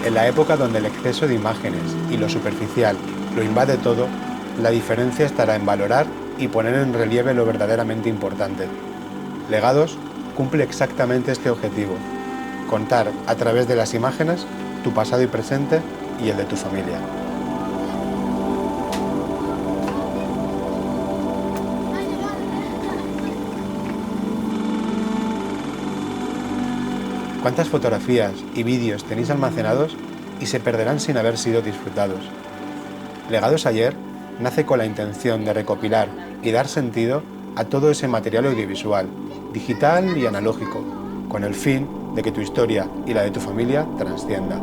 En la época donde el exceso de imágenes y lo superficial lo invade todo, la diferencia estará en valorar y poner en relieve lo verdaderamente importante. Legados cumple exactamente este objetivo: contar a través de las imágenes tu pasado y presente y el de tu familia. ¿Cuántas fotografías y vídeos tenéis almacenados y se perderán sin haber sido disfrutados? Legados Ayer nace con la intención de recopilar y dar sentido a todo ese material audiovisual, digital y analógico, con el fin de que tu historia y la de tu familia trascienda.